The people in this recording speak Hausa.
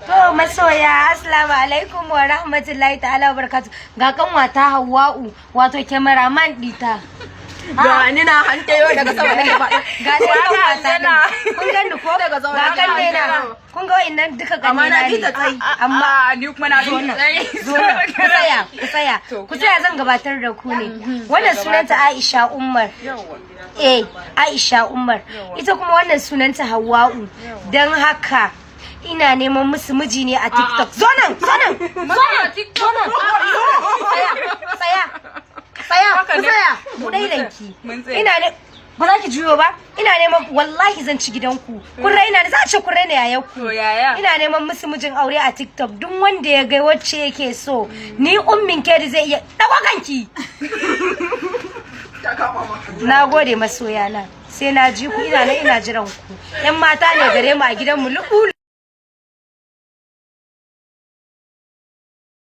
To masoya, assalamu alaikum wa rahmatullahi ta'ala wa barakatuh. Ga kanwata Hawwa'u, wato cameraman dita. Ga ni na hante yau daga sama nake ba. Ga ni kanwata na. Kun ganni ko? Ga kalle na. Kun ga wayannan duka ganni na ne. Amma ni kuma na zo nan. Zo nan. Ku tsaya zan gabatar da ku ne. Wannan sunanta Aisha Umar. Aisha Umar. Ita kuma wannan sunanta Hawwa'u. Dan haka ina neman musu miji ne a TikTok. Zo nan. Tsaya. Mu dai danki. Ina ne ba za ki juyo ba? Ina neman wallahi zan ci gidanku. Kun raina ne, za a ce kun raina yayanku. Ina neman musu mijin aure a TikTok. Duk wanda ya ga wacce yake so, ni ummin kedi zai iya dago kanki. Na gode masoyana. Sai na ji ku ina jiran ku. Yan mata ne gare mu a gidanmu lu'ulu.